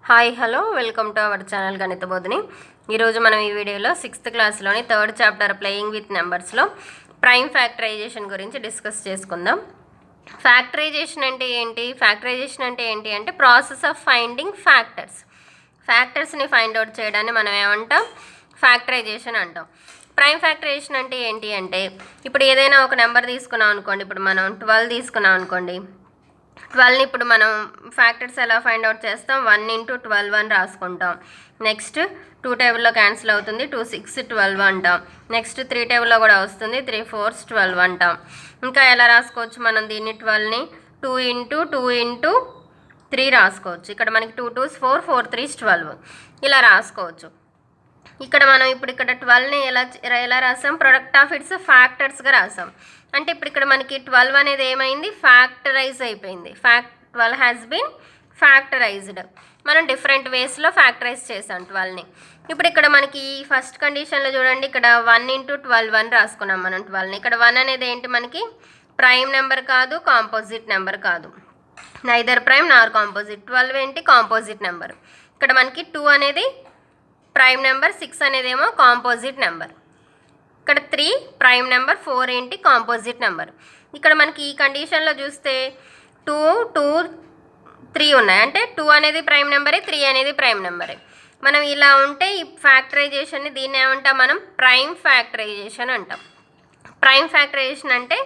Hi hello welcome to our channel Ganitha Bodhini. ఈరోజు మనం ఈ వీడియోలో 6th క్లాస్లోని 3rd చాప్టర్ ప్లేయింగ్ విత్ నెంబర్స్లో ప్రైమ్ ఫ్యాక్టరైజేషన్ గురించి డిస్కస్ చేసుకుందాం. ఫ్యాక్టరైజేషన్ అంటే ఏంటి అంటే ప్రాసెస్ ఆఫ్ ఫైండింగ్ ఫ్యాక్టర్స్ని ఫైండ్ అవుట్ చేయడాన్ని మనం ఏమంటాం? ఫ్యాక్టరైజేషన్ అంటాం. ప్రైమ్ ఫ్యాక్టరైజేషన్ అంటే ఏంటి అంటే ఇప్పుడు ఏదైనా ఒక నెంబర్ తీసుకున్నాం అనుకోండి. ఇప్పుడు మనం 12 తీసుకున్నాం అనుకోండి. 12ని ఇప్పుడు మనం ఫ్యాక్టర్స్ ఎలా ఫైండ్ అవుట్ చేస్తాం? 1 × 12 అని రాసుకుంటాం. నెక్స్ట్ 2 టేబుల్లో క్యాన్సిల్ అవుతుంది. 2 6 12 అంటాం. నెక్స్ట్ 3 టేబుల్లో కూడా వస్తుంది. 3 4 12 అంటాం. ఇంకా ఎలా రాసుకోవచ్చు మనం దీన్ని? 12ని 2 × 2 × 3 రాసుకోవచ్చు. ఇక్కడ మనకి 2 2s 4 4 3s 12 ఇలా రాసుకోవచ్చు. ఇక్కడ మనం ఇక్కడ 12ని ఎలా రాసాం? ప్రొడక్ట్ ఆఫ్ ఇట్స్ ఫ్యాక్టర్స్గా రాసాం. అంటే ఇప్పుడు ఇక్కడ మనకి 12 అనేది ఏమైంది? ఫ్యాక్టరైజ్ అయిపోయింది. 12 హ్యాస్ బీన్ ఫ్యాక్టరైజ్డ్. మనం డిఫరెంట్ వేస్లో ఫ్యాక్టరైజ్ చేసాం 12ని. ఇప్పుడు ఇక్కడ మనకి ఫస్ట్ కండిషన్లో చూడండి, ఇక్కడ 1 × 12 అని రాసుకున్నాం మనం 12ని. ఇక్కడ 1 అనేది ఏంటి? మనకి ప్రైమ్ నెంబర్ కాదు, కాంపోజిట్ నెంబర్ కాదు. నైదర్ ప్రైమ్ నార్ కాంపోజిట్. 12 ఏంటి? Composite number. ఇక్కడ మనకి 2 అనేది ప్రైమ్ నెంబర్, 6 అనేదేమో కాంపోజిట్ నెంబర్. ఇక్కడ 3 ప్రైమ్ నెంబర్, 4 ఏంటి? Composite number. ఇక్కడ మనకి ఈ కండిషన్లో చూస్తే 2 2 3 ఉన్నాయి. అంటే 2 అనేది ప్రైమ్ నెంబరే, 3 అనేది ప్రైమ్ నెంబరే. మనం ఇలా ఉంటే ఈ ఫ్యాక్టరైజేషన్ని దీన్ని ఏమంటాం మనం? ప్రైమ్ ఫ్యాక్టరైజేషన్ అంటాం. ప్రైమ్ ఫ్యాక్టరైజేషన్ అంటే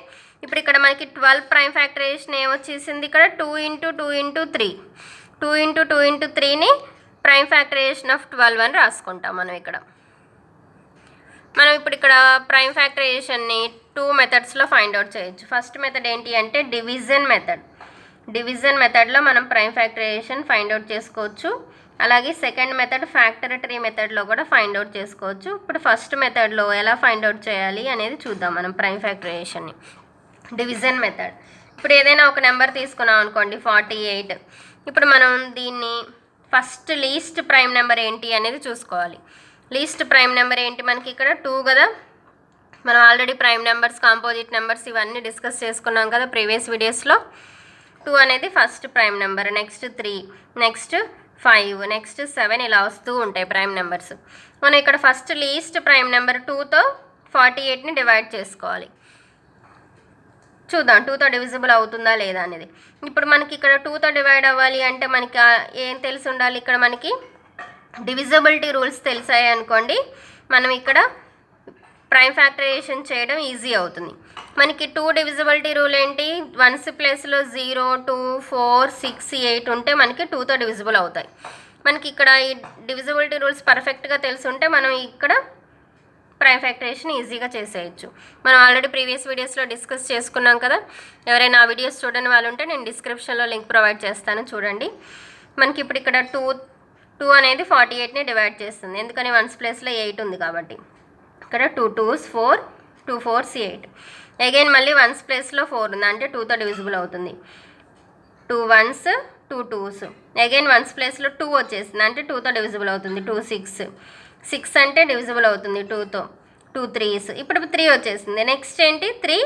ఇప్పుడు ఇక్కడ మనకి 12 ప్రైమ్ ఫ్యాక్టరైజేషన్ ఏమొచ్చేసింది? ఇక్కడ 2 × 2 × 3 2 × 2 × 3ని ప్రైమ్ ఫ్యాక్టరైజేషన్ ఆఫ్ 12 అని రాసుకుంటాం మనం ఇక్కడ. మనం ఇప్పుడు ఇక్కడ ప్రైమ్ ఫ్యాక్టరైజేషన్ని 2 మెథడ్స్లో ఫైండ్ అవుట్ చేయొచ్చు. ఫస్ట్ మెథడ్ ఏంటి అంటే డివిజన్ మెథడ్. డివిజన్ మెథడ్లో మనం ప్రైమ్ ఫ్యాక్టరైజేషన్ ఫైండ్ అవుట్ చేసుకోవచ్చు. అలాగే సెకండ్ మెథడ్ ఫ్యాక్టరటరీ మెథడ్లో కూడా ఫైండ్ అవుట్ చేసుకోవచ్చు. ఇప్పుడు ఫస్ట్ మెథడ్లో ఎలా ఫైండ్ అవుట్ చేయాలి అనేది చూద్దాం మనం ప్రైమ్ ఫ్యాక్టరైజేషన్ని. Division method. ఇప్పుడు ఏదైనా ఒక నెంబర్ తీసుకున్నాం అనుకోండి, 48. ఇప్పుడు మనం దీన్ని ఫస్ట్ లీస్ట్ ప్రైమ్ నెంబర్ ఏంటి అనేది చూసుకోవాలి. లీస్ట్ ప్రైమ్ నెంబర్ ఏంటి? మనకి ఇక్కడ 2 కదా. మనం already prime numbers, composite numbers ఇవన్నీ డిస్కస్ చేసుకున్నాం కదా ప్రీవియస్ వీడియోస్లో. 2 అనేది first prime number. Next 3, next 5, next 7 ఇలా వస్తూ ఉంటాయి ప్రైమ్ నెంబర్స్. మనం ఇక్కడ ఫస్ట్ లీస్ట్ ప్రైమ్ నెంబర్ 2తో 48ని డివైడ్ చేసుకోవాలి. చూద్దాం 2తో డివిజిబుల్ అవుతుందా లేదా అనేది. ఇప్పుడు మనకి ఇక్కడ 2తో డివైడ్ అవ్వాలి అంటే మనకి ఏం తెలిసి ఉండాలి? ఇక్కడ మనకి డివిజిబిలిటీ రూల్స్ తెలిసాయి అనుకోండి, మనం ఇక్కడ ప్రైమ్ ఫ్యాక్టరైజేషన్ చేయడం ఈజీ అవుతుంది. మనకి 2 డివిజిబిలిటీ రూల్ ఏంటి? 1s ప్లేస్లో 0 2 4 6 8 ఉంటే మనకి 2తో డివిజిబుల్ అవుతాయి. మనకి ఇక్కడ ఈ డివిజిబిలిటీ రూల్స్ పర్ఫెక్ట్గా తెలుసుంటే మనం ఇక్కడ ప్రైమ్ ఫ్యాక్టరైజేషన్ ఈజీగా చేసేయచ్చు. మనం ఆల్రెడీ ప్రీవియస్ వీడియోస్లో డిస్కస్ చేసుకున్నాం కదా. ఎవరైనా ఆ వీడియోస్ చూడని వాళ్ళు ఉంటే నేను డిస్క్రిప్షన్లో లింక్ ప్రొవైడ్ చేస్తాను, చూడండి. మనకి ఇప్పుడు ఇక్కడ 2 అనేది 48ని డివైడ్ చేస్తుంది. ఎందుకని 1s ప్లేస్లో 8 ఉంది కాబట్టి. ఇక్కడ 2 2s 4 2 4s 8. అగైన్ మళ్ళీ 1s ప్లేస్లో 4 ఉంది, అంటే 2తో డివిజిబుల్ అవుతుంది. 2 1s 2 2s. అగైన్ 1s ప్లేస్లో 2 వచ్చేసింది, అంటే 2తో డివిజిబుల్ అవుతుంది. 2 6 6 అంటే డివిజిబుల్ అవుతుంది 2తో. 2 3s. ఇప్పుడు 3 వచ్చేసింది. నెక్స్ట్ ఏంటి? 3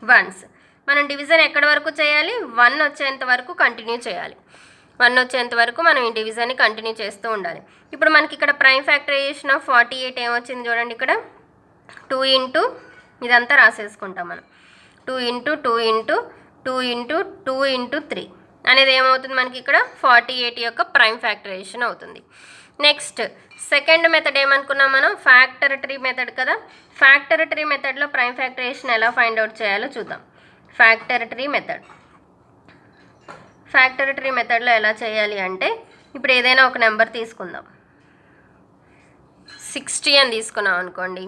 1s. మనం డివిజన్ ఎక్కడి వరకు చేయాలి? 1 వచ్చేంత వరకు కంటిన్యూ చేయాలి. 1 వచ్చేంత వరకు మనం ఈ డివిజన్ని కంటిన్యూ చేస్తూ ఉండాలి. ఇప్పుడు మనకి ఇక్కడ ప్రైమ్ ఫ్యాక్టరైజేషన్ ఆఫ్ 48 ఏమొచ్చింది చూడండి. ఇక్కడ 2 × ఇదంతా రాసేసుకుంటాం మనం. 2 × 2 × 2 × 2 × 3 అనేది ఏమవుతుంది? మనకి ఇక్కడ 48 యొక్క ప్రైమ్ ఫ్యాక్టరైజేషన్ అవుతుంది. నెక్స్ట్ సెకండ్ మెథడ్ ఏమనుకున్నాం మనం? ఫ్యాక్టరటరీ మెథడ్ కదా. ఫ్యాక్టరటరీ మెథడ్లో ప్రైమ్ ఫ్యాక్టరైజేషన్ ఎలా ఫైండ్ అవుట్ చేయాలో చూద్దాం. ఫ్యాక్టరటరీ మెథడ్లో ఎలా చేయాలి అంటే ఇప్పుడు ఏదైనా ఒక నెంబర్ తీసుకుందాం. 60 అని తీసుకున్నాం అనుకోండి.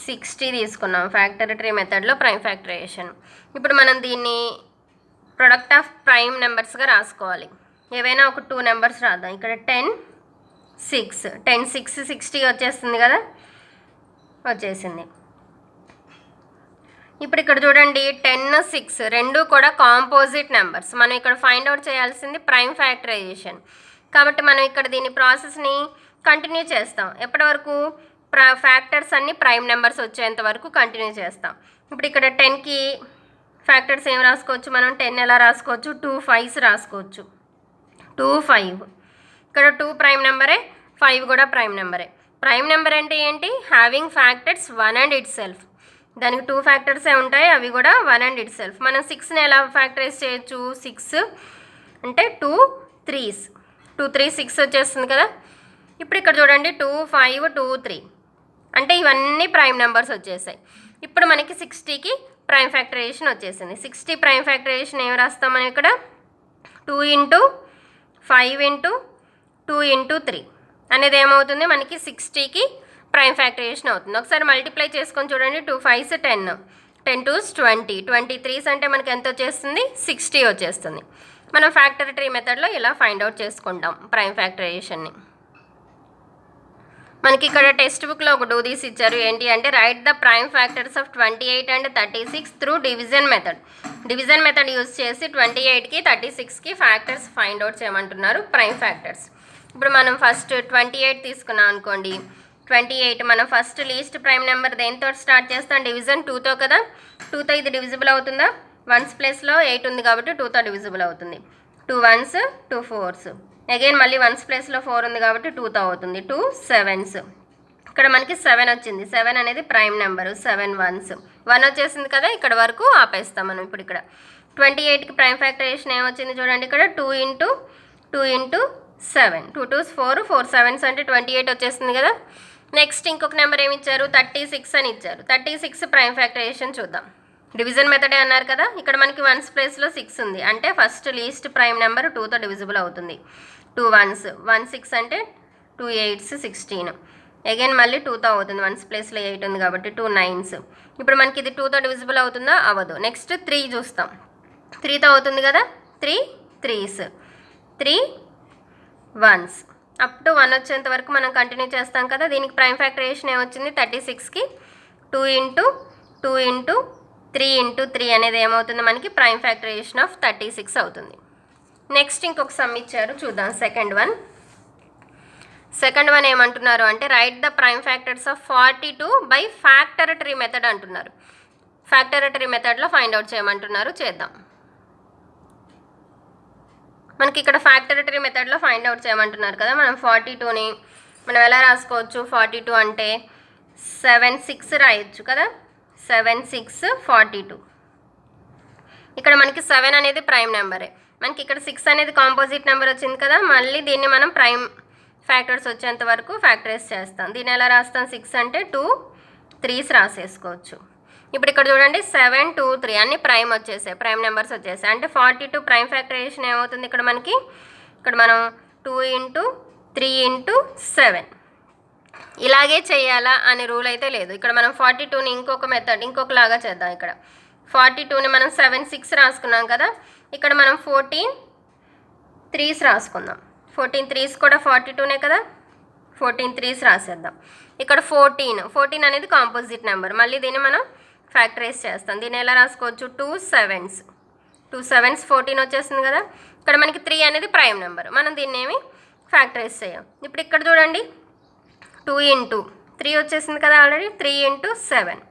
60 తీసుకున్నాం ఫ్యాక్టరటరీ మెథడ్లో ప్రైమ్ ఫ్యాక్టరైజేషన్. ఇప్పుడు మనం దీన్ని ప్రొడక్ట్ ఆఫ్ ప్రైమ్ నెంబర్స్గా రాసుకోవాలి. ఏవైనా ఒక 2 నెంబర్స్ రాద్దాం. ఇక్కడ 10 6 10 6 60 వచ్చేస్తుంది కదా. వచ్చేసింది. ఇప్పుడు ఇక్కడ చూడండి 10 6 రెండు కూడా కాంపోజిట్ నెంబర్స్. మనం ఇక్కడ ఫైండ్ అవుట్ చేయాల్సింది ప్రైమ్ ఫ్యాక్టరైజేషన్. కాబట్టి మనం ఇక్కడ దీని ప్రాసెస్ని కంటిన్యూ చేస్తాం. ఎప్పటి వరకు? ఫ్యాక్టర్స్ అన్ని ప్రైమ్ నెంబర్స్ వచ్చేంత వరకు కంటిన్యూ చేస్తాం. ఇప్పుడు ఇక్కడ 10కి ఫ్యాక్టర్స్ ఏం రాసుకోవచ్చు మనం? 10 ఎలా రాసుకోవచ్చు? 2 5s రాసుకోవచ్చు. 2 5. ఇక్కడ 2 ప్రైమ్ నెంబరే, 5 కూడా ప్రైమ్ నెంబరే. ప్రైమ్ నెంబర్ అంటే ఏంటి? Having factors 1 and it self. దానికి 2 ఫ్యాక్టర్సే ఉంటాయి, అవి కూడా 1 అండ్ ఇట్ సెల్ఫ్. మనం 6ని ఎలా ఫ్యాక్టరైజ్ చేయొచ్చు? 6 అంటే 2 3s, 2 3 6 వచ్చేస్తుంది కదా. ఇప్పుడు ఇక్కడ చూడండి 2 5 2 3 అంటే ఇవన్నీ ప్రైమ్ నెంబర్స్ వచ్చేసాయి. ఇప్పుడు మనకి 60కి ప్రైమ్ ఫ్యాక్టరైజేషన్ వచ్చేసింది. 60 ప్రైమ్ ఫ్యాక్టరైజేషన్ ఏం రాస్తాం మనం ఇక్కడ? 2 ఇంటూ 5 ఇంటూ 2 ఇంటూ 3 అనేది ఏమవుతుంది? మనకి 60కి ప్రైమ్ ఫ్యాక్టరైజేషన్ అవుతుంది. ఒకసారి మల్టిప్లై చేసుకొని చూడండి. 2 5s 10, 10 2s 20, 23s అంటే మనకి ఎంత వచ్చేస్తుంది? 60 వచ్చేస్తుంది. మనం ఫ్యాక్టర్ ట్రీ మెథడ్లో ఇలా ఫైండ్ అవుట్ చేసుకుంటాం ప్రైమ్ ఫ్యాక్టరైజేషన్ని. మనకి ఇక్కడ టెక్స్ట్ బుక్లో ఒక డూ దిస్ ఇచ్చారు. ఏంటి అంటే right the prime factors of 28 and 36 through division method. Division method use చేసి 28కి 36కి ఫ్యాక్టర్స్ ఫైండ్ అవుట్ చేయమంటున్నారు, ప్రైమ్ ఫ్యాక్టర్స్. ఇప్పుడు మనం ఫస్ట్ 28 తీసుకున్నాం అనుకోండి. 28 మనం ఫస్ట్ లీస్ట్ ప్రైమ్ నెంబర్ దేంతో స్టార్ట్ చేస్తాం? డివిజన్ 2తో కదా. 2తో ఇది డివిజిబుల్ అవుతుందా? 1s ప్లేస్లో 8 ఉంది కాబట్టి 2తో డివిజిబుల్ అవుతుంది. 2 1s 2 4s, అగైన్ మళ్ళీ 1s ప్లేస్లో 4 ఉంది కాబట్టి 2తో అవుతుంది. 2 7s, ఇక్కడ మనకి 7 వచ్చింది. 7 అనేది ప్రైమ్ నెంబరు. 7 1s, 1 వచ్చేసింది కదా. ఇక్కడ వరకు ఆపేస్తాం మనం. ఇప్పుడు ఇక్కడ 28కి ప్రైమ్ ఫ్యాక్టరైజేషన్ ఏమొచ్చింది చూడండి. ఇక్కడ 2 ఇంటూ 2 ఇంటూ 7, 2 2s 4, 4 7s అంటే 28 వచ్చేస్తుంది కదా. నెక్స్ట్ ఇంకొక నెంబర్ ఏమి ఇచ్చారు? 36 అని ఇచ్చారు. 36 ప్రైమ్ ఫ్యాక్టరైజేషన్ చూద్దాం. డివిజన్ మెథడే అన్నారు కదా. ఇక్కడ మనకి 1s ప్లేస్లో 6 ఉంది అంటే ఫస్ట్ లీస్ట్ ప్రైమ్ నెంబర్ 2తో డివిజిబుల్ అవుతుంది. 2 1s, 1 6 అంటే 2 8s 16, అగైన్ మళ్ళీ 2తో అవుతుంది. 1s ప్లేస్లో 8 ఉంది కాబట్టి 2 9s. ఇప్పుడు మనకి ఇది 2తో డివిజిబుల్ అవుతుందా? అవ్వదు. నెక్స్ట్ 3 చూస్తాం. 3తో అవుతుంది కదా. 3 3s, 3 1s అప్ టు 1 వచ్చేంత వరకు మనం కంటిన్యూ చేస్తాం కదా. దీనికి ప్రైమ్ ఫ్యాక్టరైజేషన్ ఏమొచ్చింది? 36కి 2 ఇంటూ 2 ఇంటూ 3 ఇంటూ 3 అనేది ఏమవుతుంది? మనకి ప్రైమ్ ఫ్యాక్టరైజేషన్ ఆఫ్ 36 అవుతుంది. నెక్స్ట్ ఇంకొక సమ్ ఇచ్చారు, చూద్దాం. సెకండ్ వన్ ఏమంటున్నారు అంటే right the prime factors of 42 bi factor tree method అంటున్నారు. ఫ్యాక్టర్ ట్రీ మెథడ్లో ఫైండ్ అవుట్ చేయమంటున్నారు. చేద్దాం. మనకి ఇక్కడ ఫ్యాక్టర్ ట్రీ మెథడ్లో ఫైండ్ అవుట్ చేయమంటున్నారు కదా. మనం 42ని మనం ఎలా రాసుకోవచ్చు? 42 అంటే 7 6 రాయొచ్చు కదా. 7 6 42. ఇక్కడ మనకి 7 అనేది ప్రైమ్ నెంబరే. మనకి ఇక్కడ 6 అనేది కాంపోజిట్ నెంబర్ వచ్చింది కదా. మళ్ళీ దీన్ని మనం ప్రైమ్ ఫ్యాక్టర్స్ వచ్చేంత వరకు ఫ్యాక్టరైజ్ చేస్తాం. దీన్ని ఎలా రాస్తాం? 6 అంటే 2 3s రాసేసుకోవచ్చు. ఇప్పుడు ఇక్కడ చూడండి 7 2 3 అన్ని ప్రైమ్ వచ్చేసాయి, ప్రైమ్ నెంబర్స్ వచ్చేసాయి. అంటే 42 ప్రైమ్ ఫ్యాక్టరైజేషన్ ఏమవుతుంది ఇక్కడ మనకి? ఇక్కడ మనం 2 ఇంటూ 3 ఇంటూ 7 ఇలాగే చేయాలా అనే రూల్ అయితే లేదు. ఇక్కడ మనం 42ని ఇంకొక మెథడ్ ఇంకొకలాగా చేద్దాం. ఇక్కడ 42ని మనం 7 6 రాసుకున్నాం కదా. ఇక్కడ మనం 14 3s రాసుకుందాం. 14 3s కూడా 42నే కదా. 14 3s రాసేద్దాం. ఇక్కడ 14 అనేది కాంపోజిట్ నెంబర్. మళ్ళీ దీన్ని మనం ఫ్యాక్టరైజ్ చేస్తాం. దీన్ని ఎలా రాసుకోవచ్చు? 2 7s 14 వచ్చేస్తుంది కదా. ఇక్కడ మనకి 3 అనేది ప్రైమ్ నెంబర్. మనం దీన్ని ఏమి ఫ్యాక్టరైజ్ చేయం. ఇప్పుడు ఇక్కడ చూడండి 2 ఇంటూ 3 వచ్చేసింది కదా ఆల్రెడీ. 3 ఇంటూ 7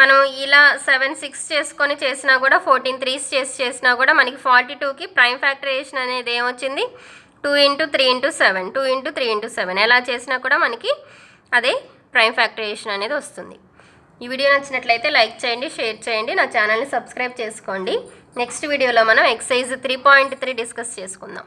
మనం ఇలా 7 6 చేసుకొని చేసినా కూడా 14 3s చేసినా కూడా మనకి 42కి ప్రైమ్ ఫ్యాక్టరైజేషన్ అనేది ఏమొచ్చింది? 2 ఇంటూ 3 ఇంటూ 7, 2 ఇంటూ 3 ఇంటూ 7 ఎలా చేసినా కూడా మనకి అదే ప్రైమ్ ఫ్యాక్టరైజేషన్ అనేది వస్తుంది. ఈ వీడియో నచ్చినట్లయితే లైక్ చేయండి, షేర్ చేయండి, నా ఛానల్ని సబ్స్క్రైబ్ చేసుకోండి. నెక్స్ట్ వీడియోలో మనం ఎక్సర్సైజ్ 3.3 డిస్కస్ చేసుకుందాం.